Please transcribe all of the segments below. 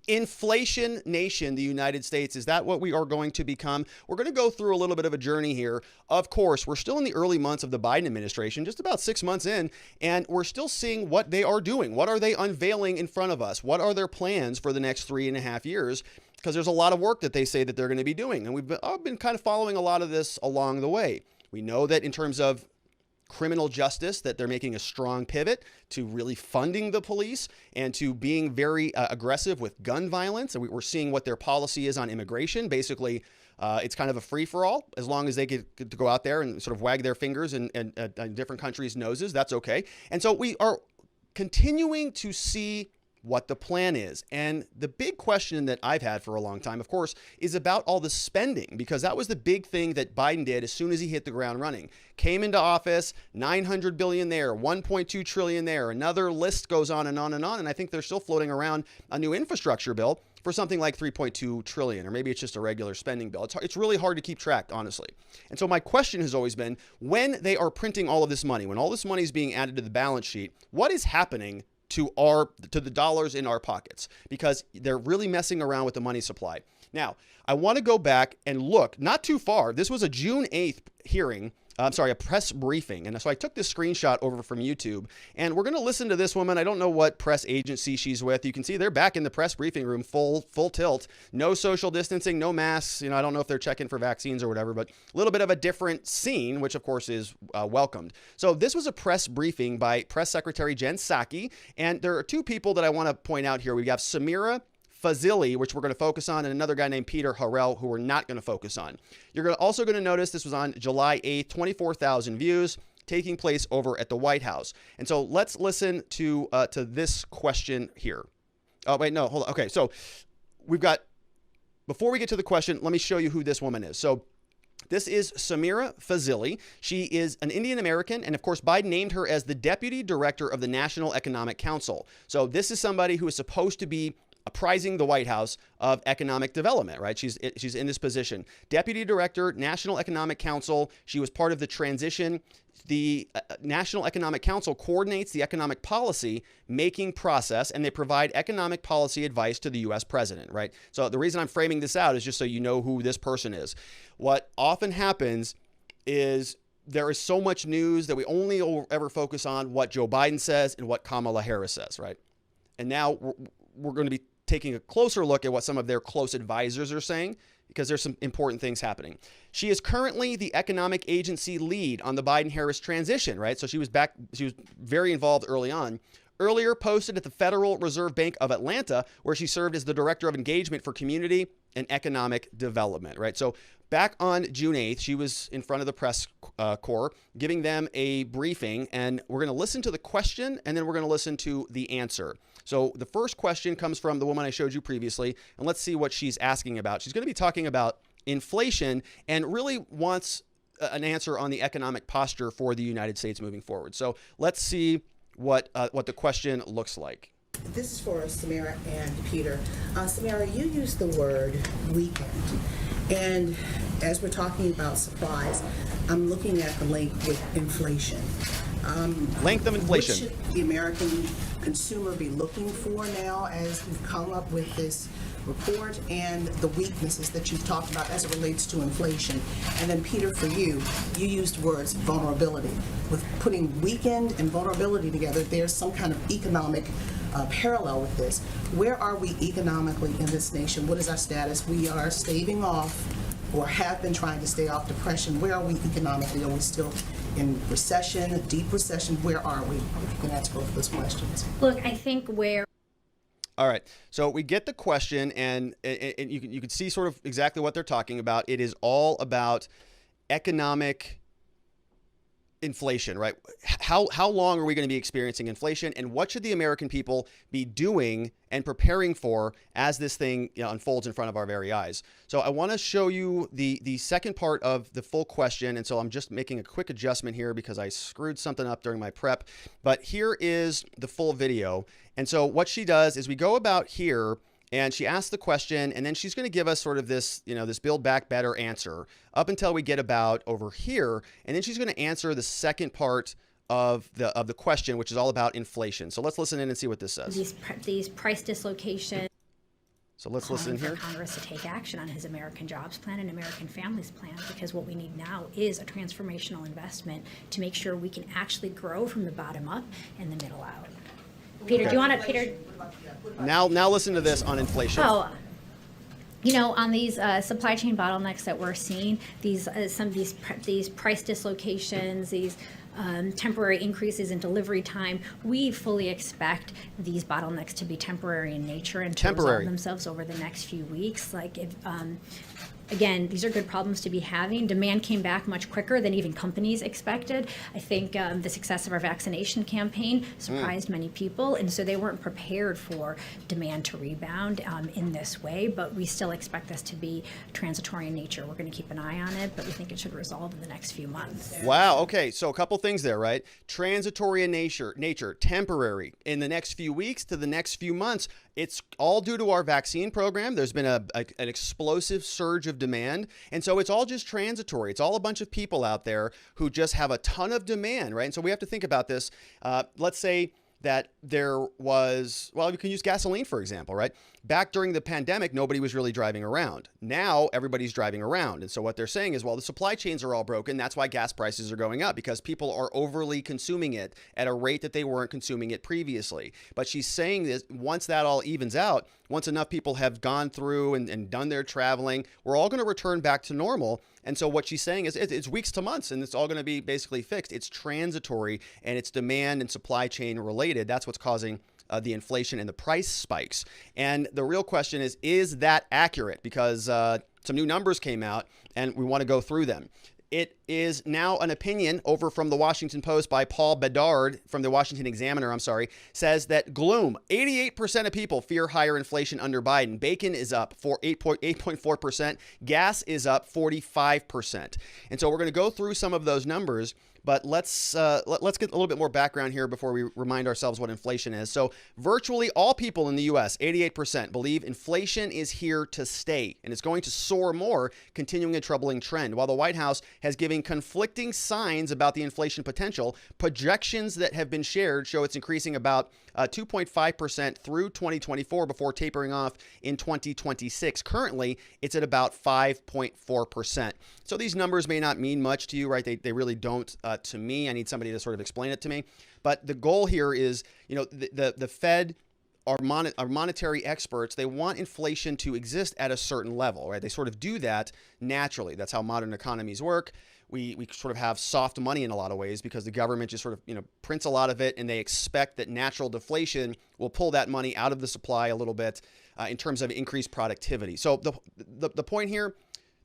inflation nation, the United States. Is that what we are going to become? We're going to go through a little bit of a journey here. Of course, we're still in the early months of the Biden administration, just about 6 months in, and we're still seeing what they are doing. What are they unveiling in front of us? What are their plans for the next 3.5 years? Because there's a lot of work that they say that they're going to be doing. And I've been kind of following a lot of this along the way. We know that in terms of criminal justice, that they're making a strong pivot to really funding the police and to being very aggressive with gun violence. And we're seeing what their policy is on immigration. Basically, it's kind of a free-for-all. As long as they get to go out there and sort of wag their fingers and different countries' noses, that's okay. And so we are continuing to see what the plan is. And the big question that I've had for a long time, of course, is about all the spending, because that was the big thing that Biden did as soon as he hit the ground running. Came into office, $900 billion there, $1.2 trillion there. Another list goes on and on and on. And I think they're still floating around a new infrastructure bill for something like $3.2 trillion, or maybe it's just a regular spending bill. It's really hard to keep track, honestly. And so my question has always been, when they are printing all of this money, when all this money is being added to the balance sheet, what is happening to the dollars in our pockets? Because they're really messing around with the money supply. Now, I want to go back and look not too far. This was a June 8th hearing. A press briefing. And so I took this screenshot over from YouTube, and we're going to listen to this woman. I don't know what press agency she's with. You can see they're back in the press briefing room, full tilt, no social distancing, no masks. I don't know if they're checking for vaccines or whatever, but a little bit of a different scene, which of course is welcomed. So this was a press briefing by Press Secretary Jen Psaki. And there are two people that I want to point out here. We have Sameera Fazili, which we're going to focus on, and another guy named Peter Harrell, who we're not going to focus on. You're also going to notice this was on July 8th, 24,000 views, taking place over at the White House. And so let's listen to this question here. Oh, wait, no, hold on. Okay, so before we get to the question, let me show you who this woman is. So this is Sameera Fazili. She is an Indian American, and of course, Biden named her as the Deputy Director of the National Economic Council. So this is somebody who is supposed to be apprising the White House of economic development, right? She's in this position. Deputy Director, National Economic Council. She was part of the transition. The National Economic Council coordinates the economic policy making process, and they provide economic policy advice to the U.S. president, right? So the reason I'm framing this out is just so you know who this person is. What often happens is there is so much news that we only ever focus on what Joe Biden says and what Kamala Harris says, right? And now we're going to be taking a closer look at what some of their close advisors are saying, because there's some important things happening. She is currently the economic agency lead on the Biden-Harris transition, right? So she was very involved early on. Earlier posted at the Federal Reserve Bank of Atlanta, where she served as the Director of Engagement for Community and Economic Development, right? So back on June 8th, she was in front of the press corps, giving them a briefing, and we're going to listen to the question, and then we're going to listen to the answer. So the first question comes from the woman I showed you previously, and let's see what she's asking about. She's going to be talking about inflation and really wants an answer on the economic posture for the United States moving forward. So let's see what the question looks like. This is for Sameera and Peter. Sameera, you used the word weekend. And as we're talking about supplies, I'm looking at the link with inflation. Length of inflation. What should the American consumer be looking for now as we've come up with this report, and the weaknesses that you've talked about as it relates to inflation? And then Peter, for you used words vulnerability. With putting weekend and vulnerability together, there's some kind of economic parallel with this. Where are we economically in this nation? What is our status? We are staving off, or have been trying to stay off, depression. Where are we economically? Are we still in recession, a deep recession? Where are we? You can answer both of those questions. Look, I think All right, so we get the question, and you can see sort of exactly what they're talking about. It is all about economic inflation, right? How long are we going to be experiencing inflation, and what should the American people be doing and preparing for as this thing unfolds in front of our very eyes? So I want to show you the second part of the full question, and so I'm just making a quick adjustment here because I screwed something up during my prep, but here is the full video. And so what she does is we go about here, and she asks the question, and then she's going to give us sort of this, this Build Back Better answer up until we get about over here. And then she's going to answer the second part of the question, which is all about inflation. So let's listen in and see what this says. These price dislocations. So let's calling listen for here. Congress to take action on his American Jobs Plan and American Families Plan, because what we need now is a transformational investment to make sure we can actually grow from the bottom up and the middle out. Peter, do you want to, Peter? Now listen to this on inflation. Oh, you know, on these supply chain bottlenecks that we're seeing, some of these price dislocations, these temporary increases in delivery time, we fully expect these bottlenecks to be temporary in nature and to resolve themselves over the next few weeks. Like, if, again, these are good problems to be having. Demand came back much quicker than even companies expected. I think the success of our vaccination campaign surprised many people, and so they weren't prepared for demand to rebound in this way, but we still expect this to be transitory in nature. We're going to keep an eye on it, but we think it should resolve in the next few months. Wow. Okay. So a couple things there, right? Transitory in nature, temporary in the next few weeks to the next few months. It's all due to our vaccine program. There's been an explosive surge of demand. And so it's all just transitory. It's all a bunch of people out there who just have a ton of demand, right? And so we have to think about this. Let's say that there was, well, you can use gasoline, for example, right? Back during the pandemic, nobody was really driving around. Now everybody's driving around. And so what they're saying is, well, the supply chains are all broken. That's why gas prices are going up, because people are overly consuming it at a rate that they weren't consuming it previously. But she's saying this, once that all evens out, once enough people have gone through and done their traveling, we're all going to return back to normal. And so what she's saying is it's weeks to months, and it's all going to be basically fixed. It's transitory, and it's demand and supply chain related. That's what's causing the inflation and the price spikes. And the real question is that accurate? Because some new numbers came out, and we want to go through them. It is now an opinion over from the Washington Post by Paul Bedard from the Washington Examiner, says that gloom. 88% of people fear higher inflation under Biden. Bacon is up for 8.4%. Gas is up 45%. And so we're going to go through some of those numbers. But let's get a little bit more background here before we remind ourselves what inflation is. So virtually all people in the U.S., 88%, believe inflation is here to stay, and it's going to soar more, continuing a troubling trend. While the White House has given conflicting signs about the inflation potential, projections that have been shared show it's increasing about 2.5% through 2024 before tapering off in 2026. Currently, it's at about 5.4%. So these numbers may not mean much to you, right? They really don't to me. I need somebody to sort of explain it to me. But the goal here is, the Fed, our monetary experts, they want inflation to exist at a certain level, right? They sort of do that naturally. That's how modern economies work. We sort of have soft money in a lot of ways because the government just sort of, prints a lot of it, and they expect that natural deflation will pull that money out of the supply a little bit in terms of increased productivity. So the point here,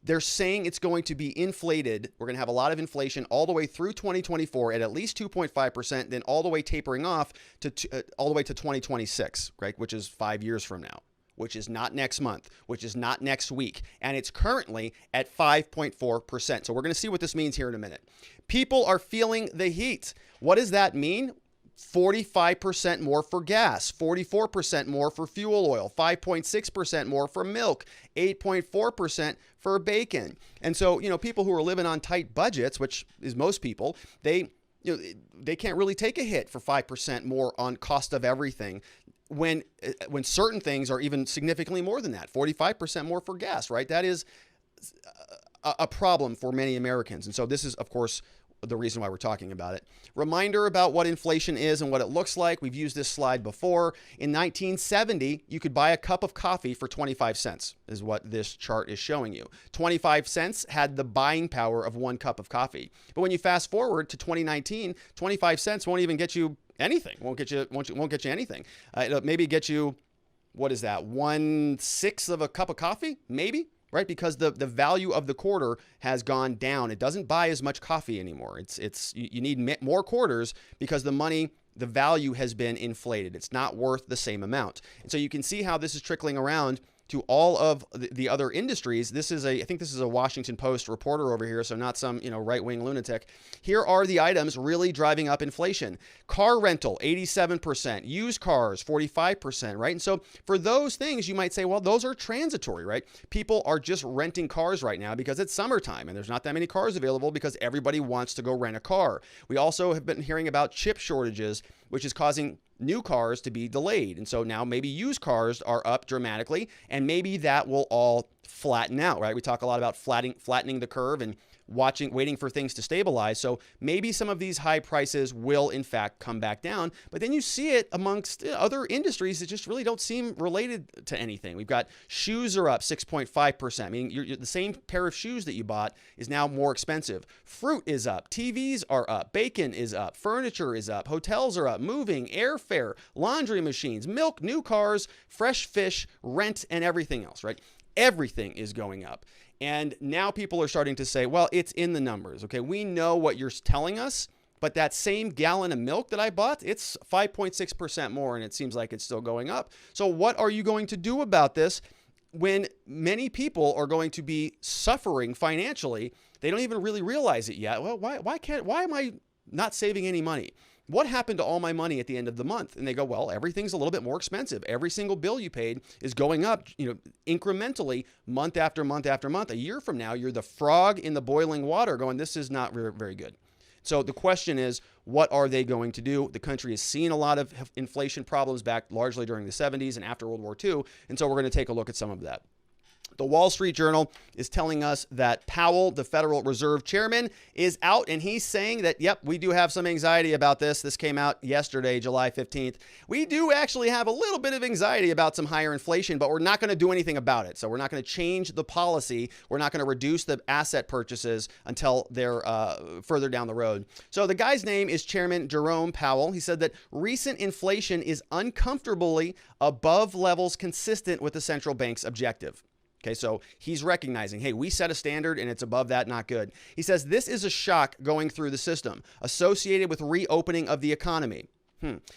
they're saying it's going to be inflated. We're going to have a lot of inflation all the way through 2024 at least 2.5%, then all the way tapering off to all the way to 2026, right? Which is 5 years from now, which is not next month, which is not next week. And it's currently at 5.4%. So we're going to see what this means here in a minute. People are feeling the heat. What does that mean? 45% more for gas, 44% more for fuel oil, 5.6% more for milk, 8.4% for bacon. And so, people who are living on tight budgets, which is most people, they can't really take a hit for 5% more on cost of everything when certain things are even significantly more than that, 45% more for gas, right? That is a problem for many Americans. And so this is, of course, the reason why we're talking about it. Reminder about what inflation is and what it looks like. We've used this slide before. In 1970, you could buy a cup of coffee for 25 cents, is what this chart is showing you. 25 cents had the buying power of one cup of coffee. But when you fast forward to 2019, 25 cents won't even get you anything. Won't get you anything. It'll maybe get you, what is that, 1/6 of a cup of coffee, maybe? Right? Because the value of the quarter has gone down. It doesn't buy as much coffee anymore. You need more quarters because the value has been inflated. It's not worth the same amount. And so you can see how this is trickling around to all of the other industries. I think this is a Washington Post reporter over here, so not some, right-wing lunatic. Here are the items really driving up inflation. Car rental, 87%. Used cars, 45%, right? And so for those things, you might say, well, those are transitory, right? People are just renting cars right now because it's summertime and there's not that many cars available because everybody wants to go rent a car. We also have been hearing about chip shortages, which is causing new cars to be delayed. And so now maybe used cars are up dramatically, and maybe that will all flatten out, right? We talk a lot about flattening the curve and waiting for things to stabilize. So maybe some of these high prices will in fact come back down, but then you see it amongst other industries that just really don't seem related to anything. We've got shoes are up 6.5%. I mean, the same pair of shoes that you bought is now more expensive. Fruit is up. TVs are up. Bacon is up. Furniture is up. Hotels are up. Moving, airfare, laundry machines, milk, new cars, fresh fish, rent, and everything else, right? Everything is going up. And now people are starting to say, well, it's in the numbers. Okay, we know what you're telling us, but that same gallon of milk that I bought, it's 5.6% more, and it seems like it's still going up. So what are you going to do about this when many people are going to be suffering financially? They don't even really realize it yet. Well, why am I not saving any money? What happened to all my money at the end of the month? And they go, well, everything's a little bit more expensive. Every single bill you paid is going up, incrementally month after month after month. A year from now, you're the frog in the boiling water going, this is not very good. So the question is, what are they going to do? The country has seen a lot of inflation problems back largely during the 70s and after World War II. And so we're going to take a look at some of that. The Wall Street Journal is telling us that Powell, the Federal Reserve Chairman, is out, and he's saying that, yep, we do have some anxiety about this. This came out yesterday, July 15th. We do actually have a little bit of anxiety about some higher inflation, but we're not going to do anything about it. So we're not going to change the policy. We're not going to reduce the asset purchases until they're further down the road. So the guy's name is Chairman Jerome Powell. He said that recent inflation is uncomfortably above levels consistent with the central bank's objective. Okay, so he's recognizing, hey, we set a standard and it's above that, not good. He says this is a shock going through the system associated with reopening of the economy.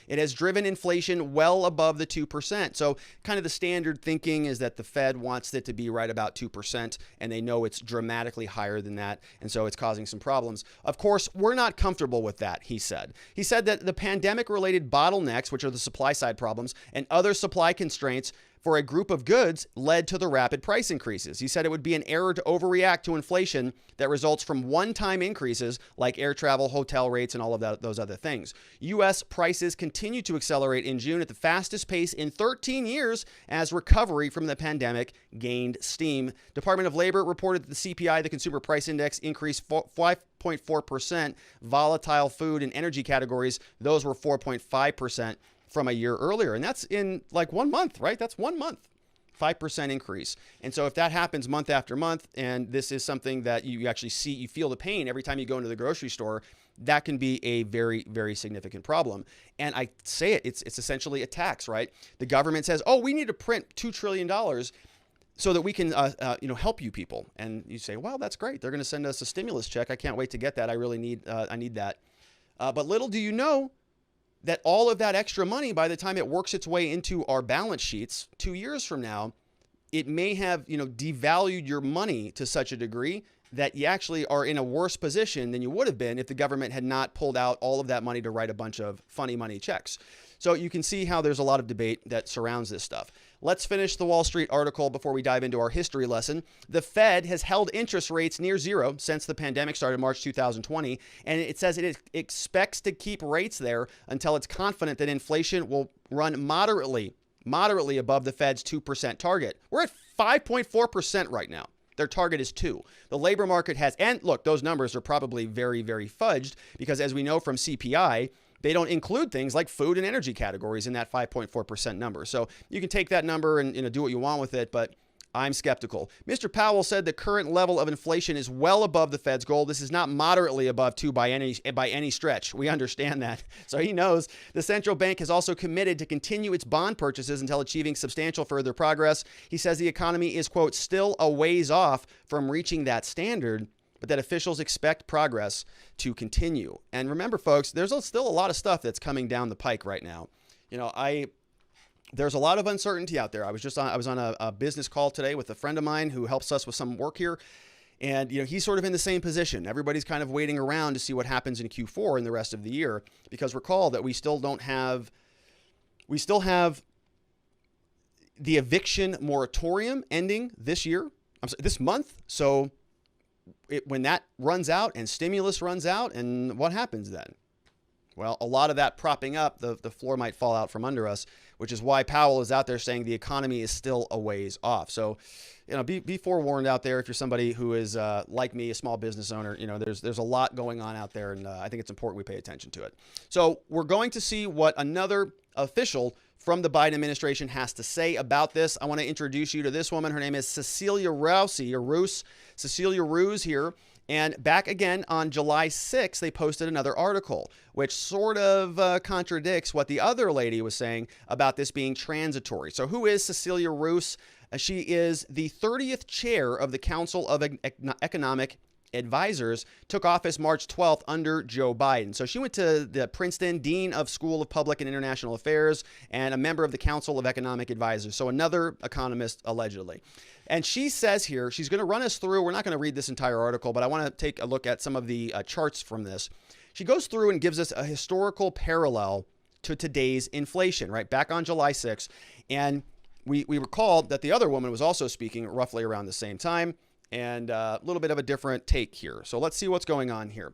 It has driven inflation well above the 2%. So kind of the standard thinking is that the Fed wants it to be right about 2%, and they know it's dramatically higher than that, and so it's causing some problems. Of course, we're not comfortable with that, he said. He said that the pandemic-related bottlenecks, which are the supply side problems, and other supply constraints for a group of goods led to the rapid price increases. He said it would be an error to overreact to inflation that results from one-time increases like air travel, hotel rates, and all of those other things. U.S. prices continue to accelerate in June at the fastest pace in 13 years as recovery from the pandemic gained steam. Department of Labor reported that the CPI, the Consumer Price Index, increased 5.4%. Volatile food and energy categories, those were 4.5%. From a year earlier. And that's in like 1 month, right? That's 1 month, 5% increase. And so if that happens month after month, and this is something that you actually see, you feel the pain every time you go into the grocery store, that can be a very, very significant problem. And I say it's essentially a tax, right? The government says, oh, we need to print $2 trillion so that we can, help you people. And you say, well, that's great. They're going to send us a stimulus check. I can't wait to get that. I really need that. But little do you know that all of that extra money, by the time it works its way into our balance sheets 2 years from now, it may have, devalued your money to such a degree that you actually are in a worse position than you would have been if the government had not pulled out all of that money to write a bunch of funny money checks. So you can see how there's a lot of debate that surrounds this stuff. Let's finish the Wall Street article before we dive into our history lesson. The Fed has held interest rates near zero since the pandemic started March 2020, and it says it expects to keep rates there until it's confident that inflation will run moderately above the Fed's 2% target. We're at 5.4% right now. Their target is 2. The labor market has, and look, those numbers are probably very, very fudged because as we know from CPI, they don't include things like food and energy categories in that 5.4% number. So you can take that number and do what you want with it, but I'm skeptical. Mr. Powell said the current level of inflation is well above the Fed's goal. This is not moderately above 2 by any stretch. We understand that. So he knows the central bank has also committed to continue its bond purchases until achieving substantial further progress. He says the economy is, quote, still a ways off from reaching that standard, but that officials expect progress to continue. And remember, folks, there's still a lot of stuff that's coming down the pike right now. There's a lot of uncertainty out there. I was on a business call today with a friend of mine who helps us with some work here. And, he's sort of in the same position. Everybody's kind of waiting around to see what happens in Q4 and the rest of the year, because recall that we still have the eviction moratorium ending this month. So when that runs out and stimulus runs out, and what happens then? Well, a lot of that propping up, the floor might fall out from under us, which is why Powell is out there saying the economy is still a ways off. So, be forewarned out there if you're somebody who is like me, a small business owner. There's a lot going on out there, and I think it's important we pay attention to it. So we're going to see what another official from the Biden administration has to say about this. I want to introduce you to this woman. Her name is Cecilia Rouse, Cecilia Rouse here. And back again on July 6th, they posted another article, which sort of contradicts what the other lady was saying about this being transitory. So who is Cecilia Rouse? She is the 30th chair of the Council of Economic Advisors, took office March 12th under Joe Biden. So she went to the Princeton, Dean of School of Public and International Affairs, and a member of the Council of Economic Advisors. So another economist, allegedly. And she says here, she's going to run us through, we're not going to read this entire article, but I want to take a look at some of the charts from this. She goes through and gives us a historical parallel to today's inflation, right? Back on July 6th. And we recall that the other woman was also speaking roughly around the same time, and a little bit of a different take here. So let's see what's going on here.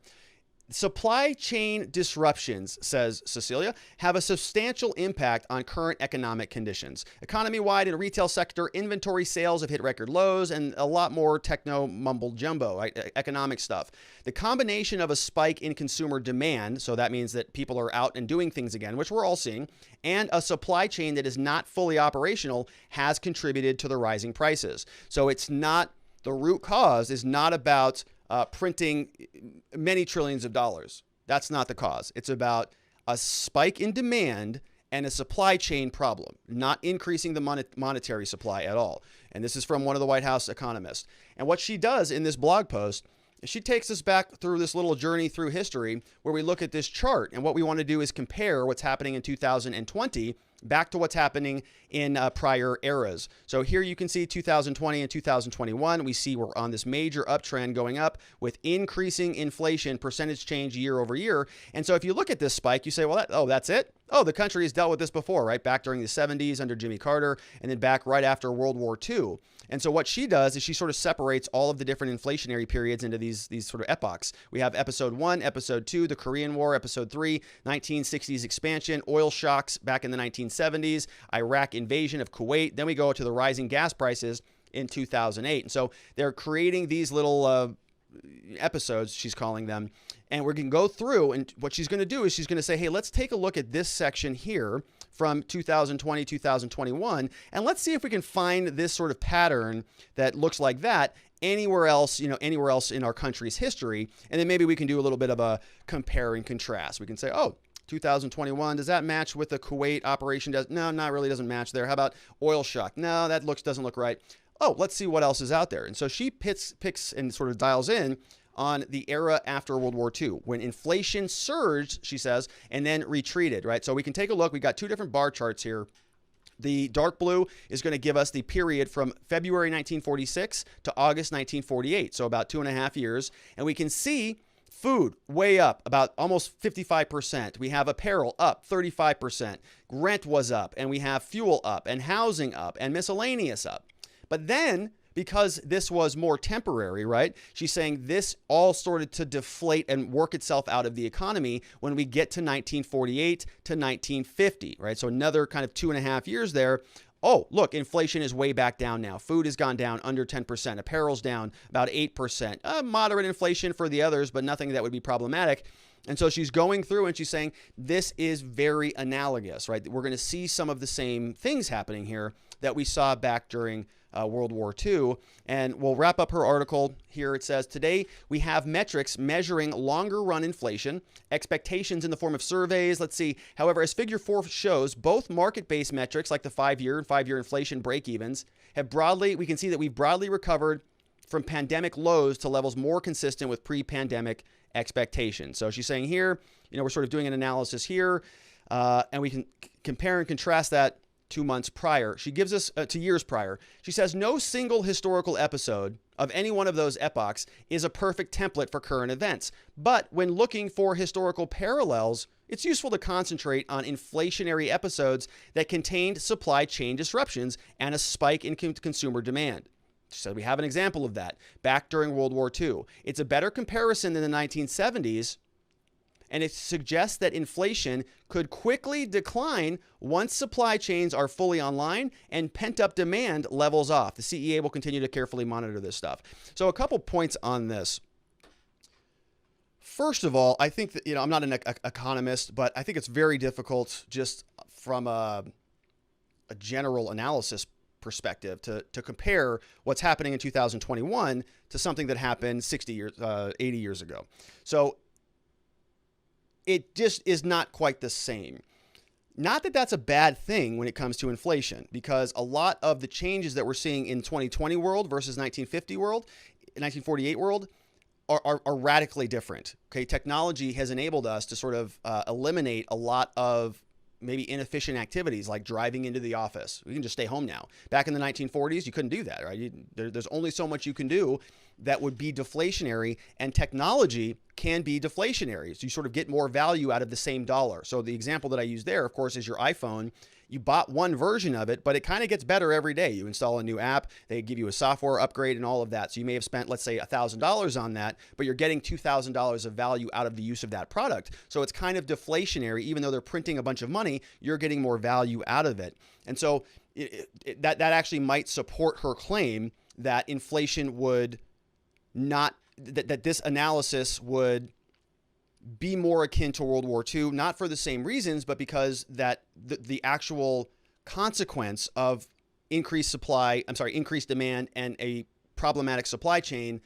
Supply chain disruptions, says Cecilia, have a substantial impact on current economic conditions. Economy-wide and retail sector inventory sales have hit record lows, and a lot more techno mumble jumbo, right? Economic stuff. The combination of a spike in consumer demand, so that means that people are out and doing things again, which we're all seeing, and a supply chain that is not fully operational has contributed to the rising prices. So it's not, the root cause is not about printing many trillions of dollars. That's not the cause. It's about a spike in demand and a supply chain problem, not increasing the monetary supply at all. And this is from one of the White House economists. And what she does in this blog post, she takes us back through this little journey through history where we look at this chart. And what we want to do is compare what's happening in 2020 back to what's happening in prior eras. So here you can see 2020 and 2021. We see we're on this major uptrend going up with increasing inflation percentage change year over year. And so if you look at this spike, you say, well, that's it? Oh, the country has dealt with this before, right? Back during the 70s under Jimmy Carter, and then back right after World War II. And so what she does is she sort of separates all of the different inflationary periods into these sort of epochs. We have episode 1, episode 2, the Korean War, episode 3, 1960s expansion, oil shocks back in the 1970s, Iraq invasion of Kuwait. Then we go to the rising gas prices in 2008. And so they're creating these little episodes, she's calling them. And we're going to go through, and what she's going to do is she's going to say, hey, let's take a look at this section here from 2020, 2021, and let's see if we can find this sort of pattern that looks like that anywhere else in our country's history. And then maybe we can do a little bit of a compare and contrast. We can say, oh, 2021, does that match with the Kuwait operation? No, not really, doesn't match there. How about oil shock? No, that doesn't look right. Oh, let's see what else is out there. And so she picks and sort of dials in on the era after World War II, when inflation surged, she says, and then retreated, right? So we can take a look. We got two different bar charts here. The dark blue is going to give us the period from February 1946 to August 1948, so about 2.5 years. And we can see food way up, about almost 55%. We have apparel up 35%. Rent was up, and we have fuel up, and housing up, and miscellaneous up. But then, because this was more temporary, right? She's saying this all started to deflate and work itself out of the economy when we get to 1948 to 1950, right? So another kind of 2.5 years there. Oh, look, inflation is way back down now. Food has gone down under 10%. Apparel's down about 8%. Moderate inflation for the others, but nothing that would be problematic. And so she's going through and she's saying this is very analogous, right? We're going to see some of the same things happening here that we saw back during World War II. And we'll wrap up her article here. It says, today we have metrics measuring longer run inflation, expectations in the form of surveys. Let's see. However, as figure 4 shows, both market-based metrics like the 5-year and 5-year inflation break-evens we can see that we've broadly recovered from pandemic lows to levels more consistent with pre-pandemic expectations. So she's saying here, we're sort of doing an analysis here, and we can compare and contrast that 2 months prior. She gives us to years prior. She says no single historical episode of any one of those epochs is a perfect template for current events. But when looking for historical parallels, it's useful to concentrate on inflationary episodes that contained supply chain disruptions and a spike in consumer demand. She said we have an example of that back during World War II. It's a better comparison than the 1970s. and it suggests that inflation could quickly decline once supply chains are fully online and pent-up demand levels off. The CEA will continue to carefully monitor this stuff. So a couple points on this. First of all, I think that, I'm not an economist, but I think it's very difficult just from a general analysis perspective to compare what's happening in 2021 to something that happened 60 years, 80 years ago. So it just is not quite the same. Not that that's a bad thing when it comes to inflation, because a lot of the changes that we're seeing in 2020 world versus 1950 world, 1948 world, are radically different. Okay, technology has enabled us to sort of eliminate a lot of maybe inefficient activities like driving into the office. We can just stay home now. Back in the 1940s, you couldn't do that, right? There's only so much you can do that would be deflationary, and technology can be deflationary. So you sort of get more value out of the same dollar. So the example that I use there, of course, is your iPhone. You bought one version of it, but it kind of gets better every day. You install a new app, they give you a software upgrade and all of that. So you may have spent, let's say, $1,000 on that, but you're getting $2,000 of value out of the use of that product. So it's kind of deflationary. Even though they're printing a bunch of money, you're getting more value out of it. And so that actually might support her claim that inflation would not, that this analysis would be more akin to World War II, not for the same reasons, but because that the actual consequence of increased demand and a problematic supply chain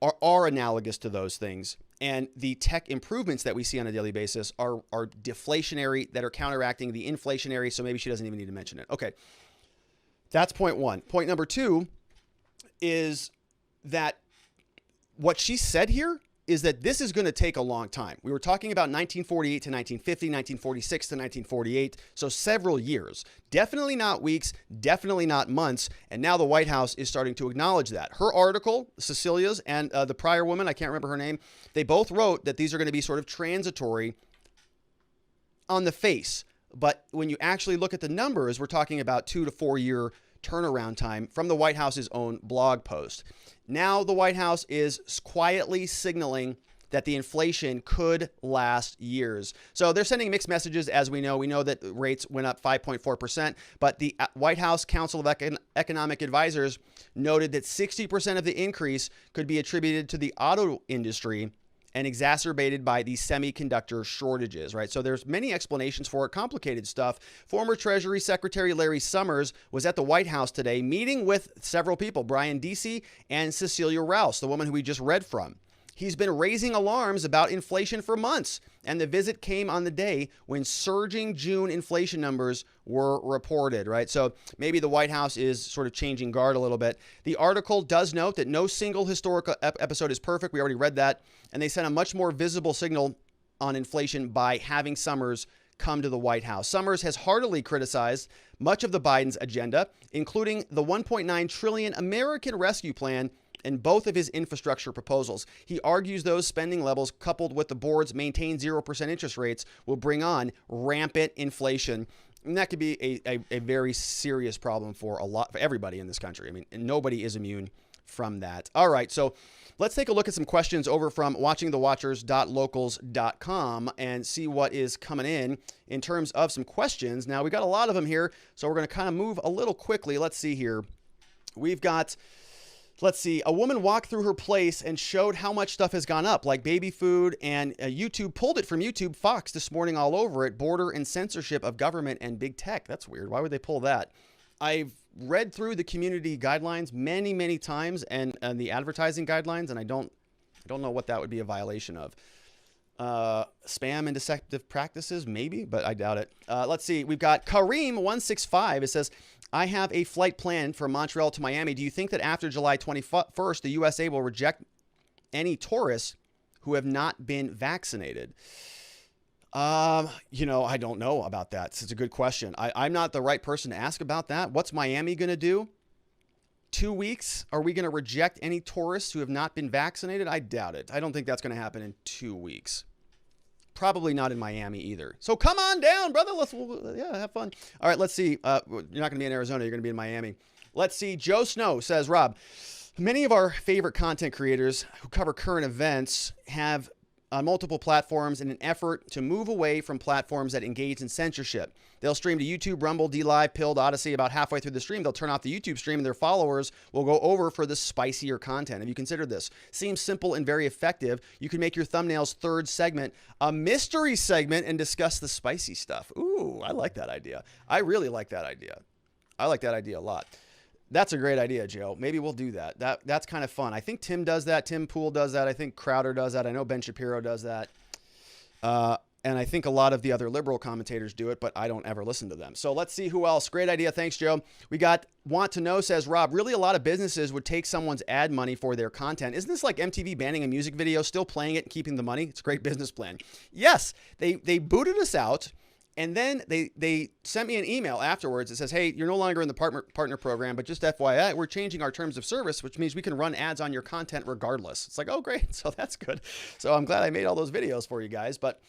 are analogous to those things. And the tech improvements that we see on a daily basis are deflationary, that are counteracting the inflationary. So maybe she doesn't even need to mention it. Okay. That's point one. Point number two is that what she said here is that this is going to take a long time. We were talking about 1948 to 1950, 1946 to 1948, so several years. Definitely not weeks, definitely not months, and now the White House is starting to acknowledge that. Her article, Cecilia's, and the prior woman, I can't remember her name, they both wrote that these are going to be sort of transitory on the face. But when you actually look at the numbers, we're talking about 2 to 4 year turnaround time from the White House's own blog post. Now the White House is quietly signaling that the inflation could last years. So they're sending mixed messages, as we know. We know that rates went up 5.4%, but the White House Council of Economic Advisors noted that 60% of the increase could be attributed to the auto industry and exacerbated by the semiconductor shortages, right? So there's many explanations for it, complicated stuff. Former Treasury Secretary Larry Summers was at the White House today meeting with several people, Brian Deese and Cecilia Rouse, the woman who we just read from. He's been raising alarms about inflation for months, and the visit came on the day when surging June inflation numbers were reported, right? So maybe the White House is sort of changing guard a little bit. The article does note that no single historical episode is perfect. We already read that. And they sent a much more visible signal on inflation by having Summers come to the White House. Summers has heartily criticized much of the Biden's agenda, including the $1.9 trillion American Rescue Plan and both of his infrastructure proposals. He argues those spending levels, coupled with the board's maintained 0% interest rates, will bring on rampant inflation. And that could be a very serious problem for everybody in this country. I mean, nobody is immune from that. All right, so let's take a look at some questions over from watchingthewatchers.locals.com and see what is coming in terms of some questions. Now, we got a lot of them here, so we're going to kind of move a little quickly. Let's see here. We've got... Let's see, a woman walked through her place and showed how much stuff has gone up, like baby food, and YouTube pulled it from YouTube. Fox this morning all over it, border and censorship of government and big tech. That's weird. Why would they pull that? I've read through the community guidelines many, many times and the advertising guidelines, and I don't know what that would be a violation of. Spam and deceptive practices, maybe, but I doubt it. Let's see, we've got Kareem165. It says, I have a flight planned from Montreal to Miami. Do you think that after July 21st, the USA will reject any tourists who have not been vaccinated? I don't know about that. It's a good question. I'm not the right person to ask about that. What's Miami going to do? 2 weeks? Are we going to reject any tourists who have not been vaccinated? I doubt it. I don't think that's going to happen in 2 weeks. Probably not in Miami either. So come on down, brother. Let's have fun. All right, let's see. You're not going to be in Arizona. You're going to be in Miami. Let's see. Joe Snow says, Rob, many of our favorite content creators who cover current events have on multiple platforms in an effort to move away from platforms that engage in censorship. They'll stream to YouTube, Rumble, DLive, Pilled, Odyssey. About halfway through the stream, they'll turn off the YouTube stream and their followers will go over for the spicier content. Have you considered this? Seems simple and very effective. You can make your thumbnail's third segment a mystery segment and discuss the spicy stuff. Ooh, I like that idea. I really like that idea. I like that idea a lot. That's a great idea, Joe. Maybe we'll do that. That's kind of fun. I think Tim does that. Tim Pool does that. I think Crowder does that. I know Ben Shapiro does that. And I think a lot of the other liberal commentators do it, but I don't ever listen to them. So let's see who else. Great idea. Thanks, Joe. We got Want to Know says, Rob, really a lot of businesses would take someone's ad money for their content. Isn't this like MTV banning a music video, still playing it and keeping the money? It's a great business plan. Yes, they booted us out. And then they sent me an email afterwards that says, hey, you're no longer in the partner program, but just FYI, we're changing our terms of service, which means we can run ads on your content regardless. It's like, oh, great. So that's good. So I'm glad I made all those videos for you guys. But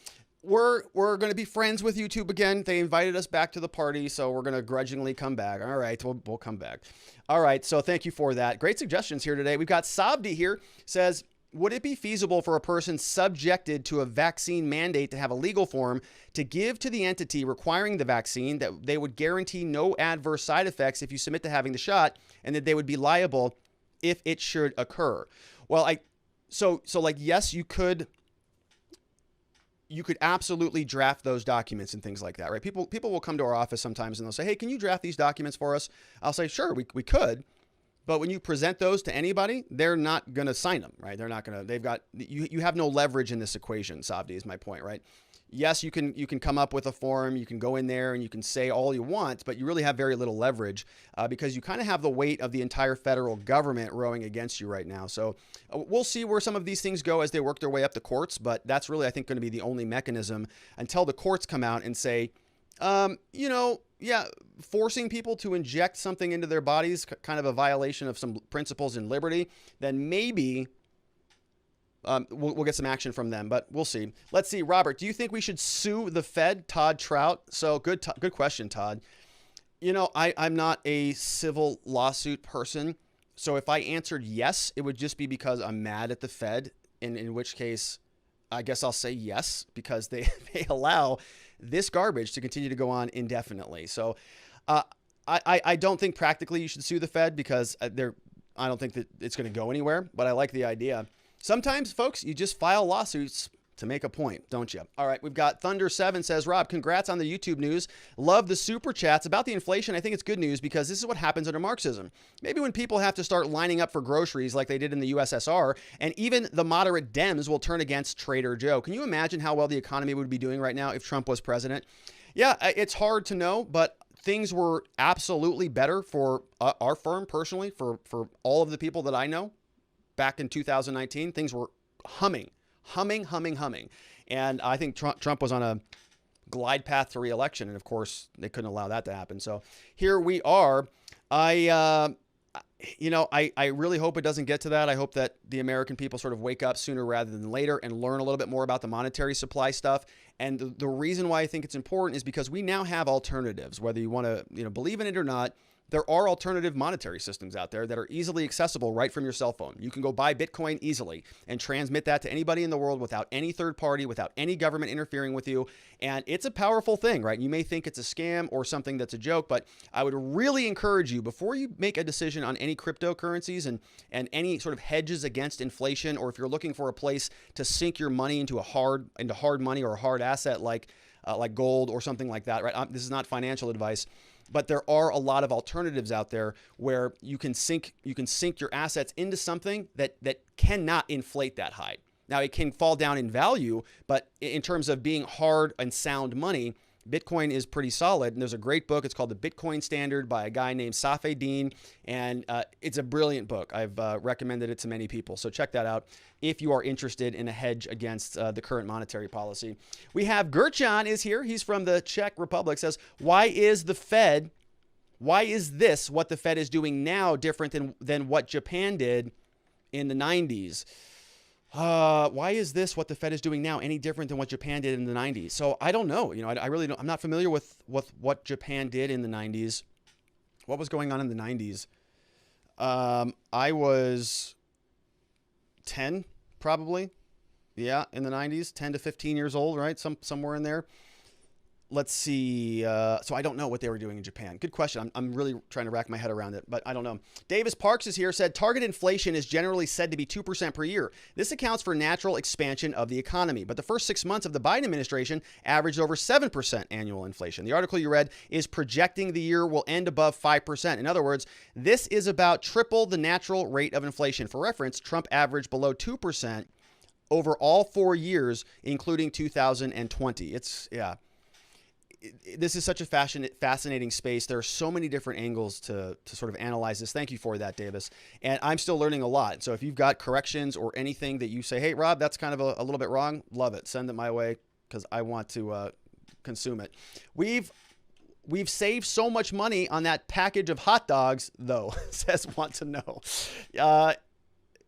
we're going to be friends with YouTube again. They invited us back to the party, so we're going to grudgingly come back. All right, we'll come back. All right, so thank you for that. Great suggestions here today. We've got Sabdi here, says, would it be feasible for a person subjected to a vaccine mandate to have a legal form to give to the entity requiring the vaccine that they would guarantee no adverse side effects if you submit to having the shot, and that they would be liable if it should occur? Well, so like, yes, you could absolutely draft those documents and things like that, right? People will come to our office sometimes and they'll say, hey, can you draft these documents for us? I'll say, sure, we could. But when you present those to anybody, they're not going to sign them, right? They're not going to, you have no leverage in this equation, Sabdi, is my point, right? Yes, you can come up with a form, you can go in there and you can say all you want, but you really have very little leverage because you kind of have the weight of the entire federal government rowing against you right now. So we'll see where some of these things go as they work their way up the courts, but that's really, I think, going to be the only mechanism until the courts come out and say, forcing people to inject something into their bodies, kind of a violation of some principles in liberty, then maybe we'll get some action from them, but we'll see. Let's see. Robert, do you think we should sue the Fed? Todd Trout. So good question, Todd. I'm not a civil lawsuit person. So if I answered yes, it would just be because I'm mad at the Fed, in which case I guess I'll say yes, because they allow this garbage to continue to go on indefinitely. So I don't think practically you should sue the Fed because I don't think that it's going to go anywhere, but I like the idea. Sometimes, folks, you just file lawsuits to make a point, don't you? All right, we've got Thunder7 says, Rob, congrats on the YouTube news. Love the super chats. About the inflation, I think it's good news because this is what happens under Marxism. Maybe when people have to start lining up for groceries like they did in the USSR, and even the moderate Dems will turn against Trader Joe. Can you imagine how well the economy would be doing right now if Trump was president? Yeah, it's hard to know, but things were absolutely better for our firm personally, for all of the people that I know. Back in 2019, things were humming. And I think Trump was on a glide path to re-election. And of course, they couldn't allow that to happen. So here we are. I really hope it doesn't get to that. I hope that the American people sort of wake up sooner rather than later and learn a little bit more about the monetary supply stuff. And the reason why I think it's important is because we now have alternatives, whether you want to, believe in it or not. There are alternative monetary systems out there that are easily accessible right from your cell phone. You can go buy Bitcoin easily and transmit that to anybody in the world without any third party, without any government interfering with you. And it's a powerful thing, right? You may think it's a scam or something that's a joke, but I would really encourage you, before you make a decision on any cryptocurrencies and any sort of hedges against inflation, or if you're looking for a place to sink your money into hard money or a hard asset like gold or something like that, right? This is not financial advice. But there are a lot of alternatives out there where you can sink your assets into something that cannot inflate that high. Now, it can fall down in value, but in terms of being hard and sound money, Bitcoin is pretty solid. And there's a great book. It's called The Bitcoin Standard by a guy named Safed Din. And it's a brilliant book. I've recommended it to many people. So check that out if you are interested in a hedge against the current monetary policy. We have Gerchan is here. He's from the Czech Republic. Says, why is this what the Fed is doing now different than what Japan did in the 90s? Why is this what the Fed is doing now any different than what Japan did in the 90s? So I don't know. I really don't. I'm not familiar with what Japan did in the 90s. What was going on in the 90s? I was 10, probably. Yeah, in the 90s, 10 to 15 years old, right? Somewhere in there. Let's see. So I don't know what they were doing in Japan. Good question. I'm really trying to rack my head around it, but I don't know. Davis Parks is here, said target inflation is generally said to be 2% per year. This accounts for natural expansion of the economy, but the first 6 months of the Biden administration averaged over 7% annual inflation. The article you read is projecting the year will end above 5%. In other words, this is about triple the natural rate of inflation. For reference, Trump averaged below 2% over all 4 years, including 2020. This is such a fascinating space. There are so many different angles to sort of analyze this. Thank you for that, Davis. And I'm still learning a lot. So if you've got corrections or anything that you say, hey, Rob, that's kind of a little bit wrong, love it. Send it my way because I want to consume it. We've saved so much money on that package of hot dogs, though, says want to know.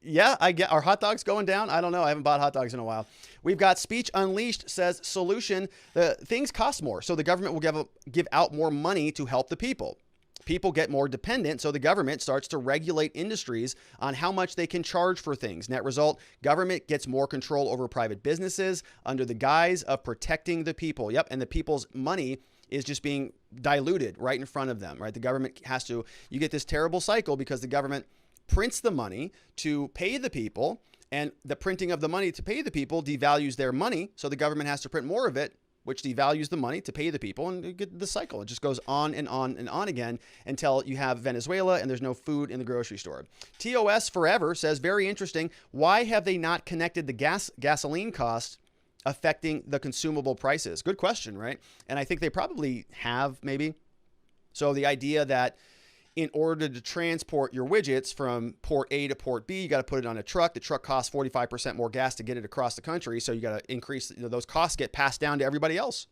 Yeah, I get. Are hot dogs going down? I don't know. I haven't bought hot dogs in a while. We've got Speech Unleashed says solution. The things cost more, so the government will give out more money to help the people. People get more dependent, so the government starts to regulate industries on how much they can charge for things. Net result, government gets more control over private businesses under the guise of protecting the people. Yep, and the people's money is just being diluted right in front of them, right? The government has to, you get this terrible cycle because the government prints the money to pay the people, and the printing of the money to pay the people devalues their money, so the government has to print more of it, which devalues the money to pay the people, and you get the cycle. It just goes on and on and on again until you have Venezuela and there's no food in the grocery store. TOS Forever says, very interesting. Why have they not connected the gasoline cost affecting the consumable prices? Good question, right? And I think they probably have, maybe. So the idea that in order to transport your widgets from port A to port B, you got to put it on a truck. The truck costs 45% more gas to get it across the country. So you got to increase, those costs get passed down to everybody else.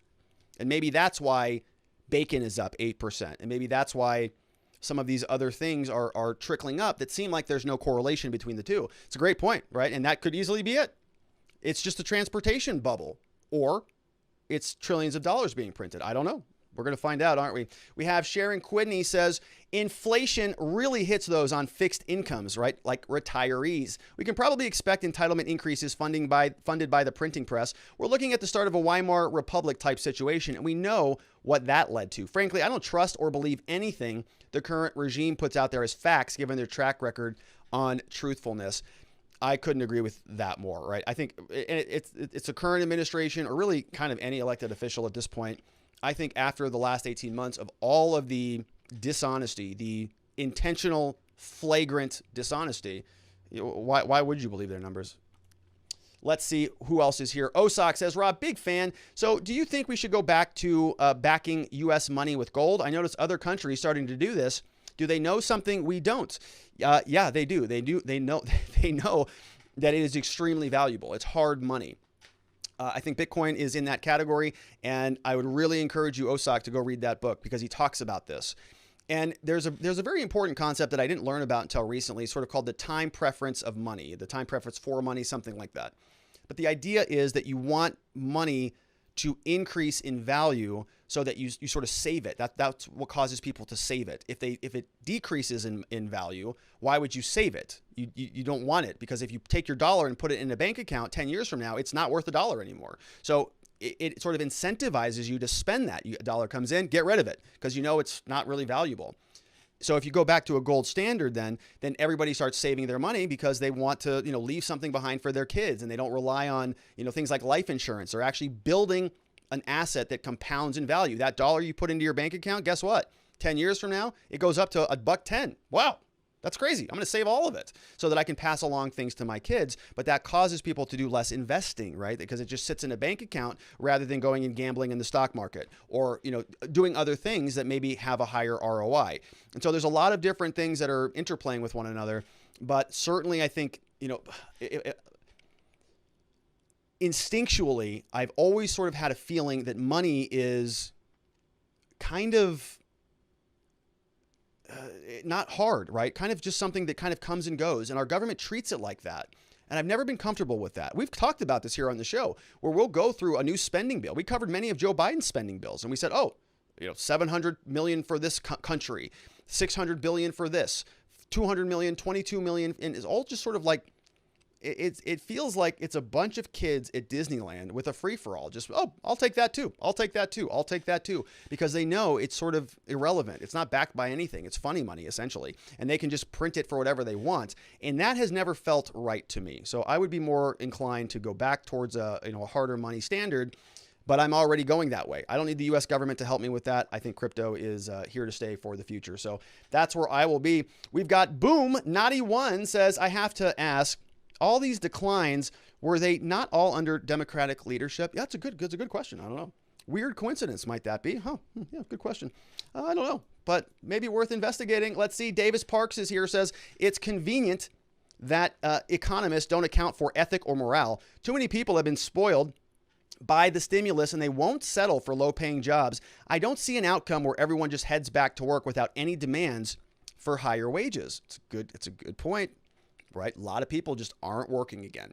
And maybe that's why bacon is up 8%. And maybe that's why some of these other things are trickling up that seem like there's no correlation between the two. It's a great point, right? And that could easily be it. It's just a transportation bubble, or it's trillions of dollars being printed. I don't know. We're going to find out, aren't we? We have Sharon Quidney says, inflation really hits those on fixed incomes, right? Like retirees. We can probably expect entitlement increases funded by the printing press. We're looking at the start of a Weimar Republic type situation, and we know what that led to. Frankly, I don't trust or believe anything the current regime puts out there as facts, given their track record on truthfulness. I couldn't agree with that more, right? I think it's a current administration, or really kind of any elected official at this point. I think after the last 18 months of all of the dishonesty, the intentional, flagrant dishonesty, why would you believe their numbers? Let's see who else is here. Osak says, Rob, big fan. So do you think we should go back to backing U.S. money with gold? I notice other countries starting to do this. Do they know something we don't? Yeah, they do. They know that it is extremely valuable. It's hard money. I think Bitcoin is in that category, and I would really encourage you, Osak, to go read that book because he talks about this. And there's a very important concept that I didn't learn about until recently, sort of called the time preference of money, the time preference for money, something like that. But the idea is that you want money to increase in value so that you sort of save it. That's what causes people to save it. If it decreases in value, why would you save it? You don't want it, because if you take your dollar and put it in a bank account 10 years from now, it's not worth $1 anymore. So it sort of incentivizes you to spend that. A dollar comes in, get rid of it, because you know it's not really valuable. So if you go back to a gold standard, then everybody starts saving their money because they want to, leave something behind for their kids, and they don't rely on, things like life insurance. They're actually building an asset that compounds in value. That dollar you put into your bank account, guess what? 10 years from now, it goes up to $1.10. Wow. That's crazy. I'm going to save all of it so that I can pass along things to my kids. But that causes people to do less investing, right? Because it just sits in a bank account rather than going and gambling in the stock market, or, doing other things that maybe have a higher ROI. And so there's a lot of different things that are interplaying with one another. But certainly I think, instinctually, I've always sort of had a feeling that money is kind of not hard, right? Kind of just something that kind of comes and goes, and our government treats it like that. And I've never been comfortable with that. We've talked about this here on the show, where we'll go through a new spending bill. We covered many of Joe Biden's spending bills, and we said, $700 million for this country, $600 billion for this, $200 million, $22 million, and it's all just sort of like, it feels like it's a bunch of kids at Disneyland with a free-for-all. Just, oh, I'll take that too. I'll take that too. I'll take that too. Because they know it's sort of irrelevant. It's not backed by anything. It's funny money, essentially. And they can just print it for whatever they want. And that has never felt right to me. So I would be more inclined to go back towards a harder money standard. But I'm already going that way. I don't need the U.S. government to help me with that. I think crypto is here to stay for the future. So that's where I will be. We've got Boom Naughty One says, I have to ask, all these declines, were they not all under Democratic leadership? Yeah, that's a good question. I don't know. Weird coincidence might that be? Huh? Yeah, good question. I don't know, but maybe worth investigating. Let's see. Davis Parks is here, says, it's convenient that economists don't account for ethic or morale. Too many people have been spoiled by the stimulus and they won't settle for low-paying jobs. I don't see an outcome where everyone just heads back to work without any demands for higher wages. It's a good point, right? A lot of people just aren't working again.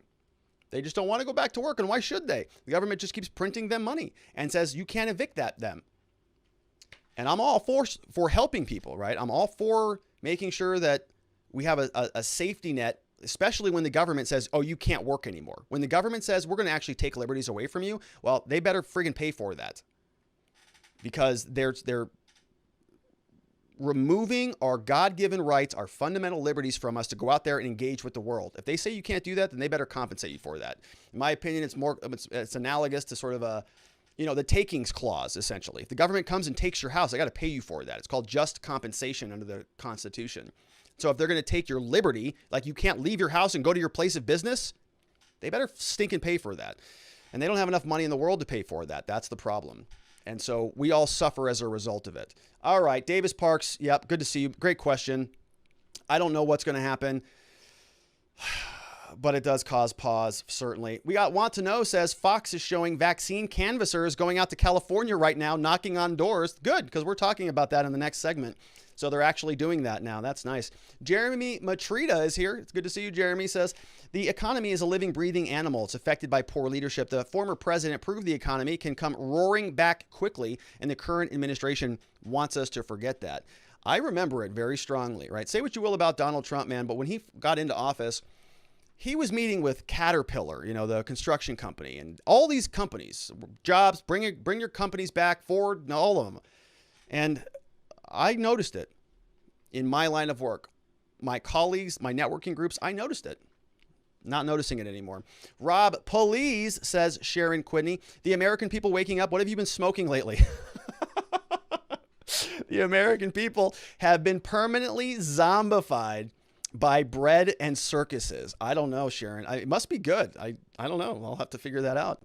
They just don't want to go back to work, and why should they? The government just keeps printing them money and says you can't evict them. And I'm all for helping people, right? I'm all for making sure that we have a safety net, especially when the government says, oh, you can't work anymore. When the government says we're going to actually take liberties away from you, well, they better friggin' pay for that, because they're removing our God-given rights, our fundamental liberties from us to go out there and engage with the world. If they say you can't do that, then they better compensate you for that. In my opinion, it's analogous to sort of the takings clause, essentially. If the government comes and takes your house, they got to pay you for that. It's called just compensation under the Constitution. So if they're going to take your liberty, like you can't leave your house and go to your place of business, they better stink and pay for that. And they don't have enough money in the world to pay for that. That's the problem. And so we all suffer as a result of it. All right, Davis Parks, yep, good to see you. Great question. I don't know what's going to happen, but it does cause pause, certainly. We got Want to Know says, Fox is showing vaccine canvassers going out to California right now, knocking on doors. Good, because we're talking about that in the next segment. So they're actually doing that now. That's nice. Jeremy Matrita is here. It's good to see you, Jeremy. Says, the economy is a living, breathing animal. It's affected by poor leadership. The former president proved the economy can come roaring back quickly, and the current administration wants us to forget that. I remember it very strongly, right? Say what you will about Donald Trump, man, but when he got into office, he was meeting with Caterpillar, the construction company, and all these companies, jobs, bring your companies back, Ford, all of them. And I noticed it in my line of work. My colleagues, my networking groups, I noticed it. Not noticing it anymore. Rob Police says, Sharon Quidney, the American people waking up, what have you been smoking lately? The American people have been permanently zombified by bread and circuses. I don't know, Sharon. It must be good. I don't know. I'll have to figure that out.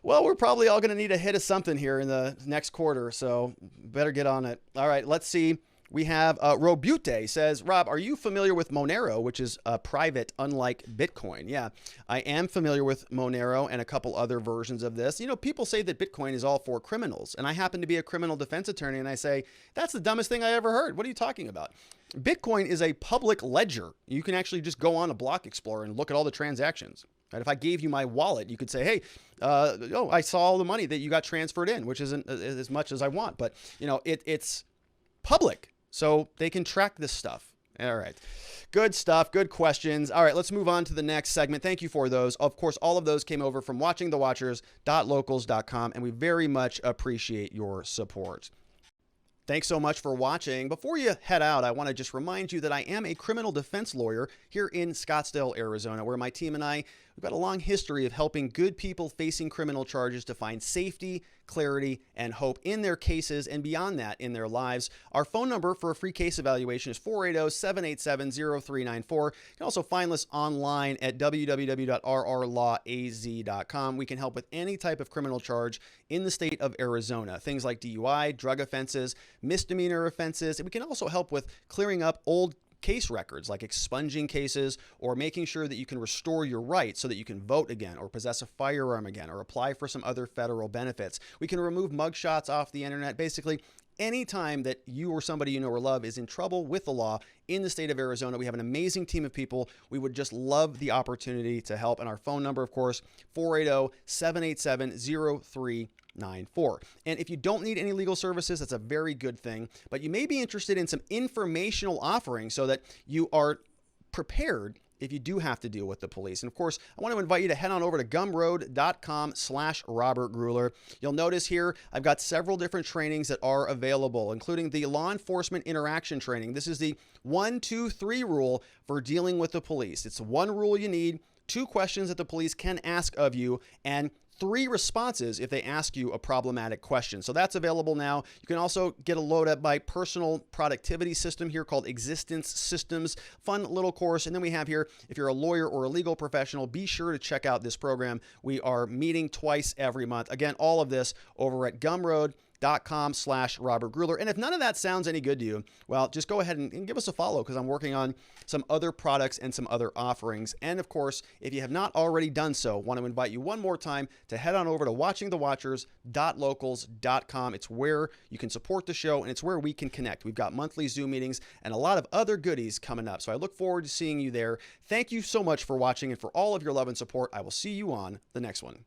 Well, we're probably all going to need a hit of something here in the next quarter, so better get on it. All right, let's see. We have Robute says, Rob, are you familiar with Monero, which is private, unlike Bitcoin? Yeah, I am familiar with Monero and a couple other versions of this. People say that Bitcoin is all for criminals, and I happen to be a criminal defense attorney, and I say, that's the dumbest thing I ever heard. What are you talking about? Bitcoin is a public ledger. You can actually just go on a block explorer and look at all the transactions. Right? If I gave you my wallet, you could say, hey, I saw all the money that you got transferred in, which isn't as much as I want. But, it's public, so they can track this stuff. All right. Good stuff. Good questions. All right, let's move on to the next segment. Thank you for those. Of course, all of those came over from watchingthewatchers.locals.com, and we very much appreciate your support. Thanks so much for watching. Before you head out, I want to just remind you that I am a criminal defense lawyer here in Scottsdale, Arizona, where my team and I, we've got a long history of helping good people facing criminal charges to find safety, clarity, and hope in their cases and beyond that in their lives. Our phone number for a free case evaluation is 480-787-0394. You can also find us online at www.rrlawaz.com. We can help with any type of criminal charge in the state of Arizona, things like DUI, drug offenses, misdemeanor offenses. And we can also help with clearing up old case records, like expunging cases or making sure that you can restore your rights so that you can vote again or possess a firearm again or apply for some other federal benefits. We can remove mugshots off the internet. Basically, anytime that you or somebody you know or love is in trouble with the law in the state of Arizona, we have an amazing team of people. We would just love the opportunity to help. And our phone number, of course, 480-787-0394. And if you don't need any legal services, that's a very good thing, but you may be interested in some informational offerings so that you are prepared if you do have to deal with the police. And of course, I want to invite you to head on over to gumroad.com/Robert Gruler. You'll notice here I've got several different trainings that are available, including the law enforcement interaction training. This is the 1, 2, 3 rule for dealing with the police. It's one rule you need, 2 questions that the police can ask of you, and 3 responses if they ask you a problematic question. So that's available now. You can also get a load at my personal productivity system here called Existence Systems. Fun little course. And then we have here, if you're a lawyer or a legal professional, be sure to check out this program. We are meeting twice every month. Again, all of this over at gumroad.com/Robert Gruler. And if none of that sounds any good to you, well, just go ahead and give us a follow, because I'm working on some other products and some other offerings. And of course, if you have not already done so, I want to invite you one more time to head on over to watchingthewatchers.locals.com. It's where you can support the show, and it's where we can connect. We've got monthly Zoom meetings and a lot of other goodies coming up. So I look forward to seeing you there. Thank you so much for watching, and for all of your love and support. I will see you on the next one.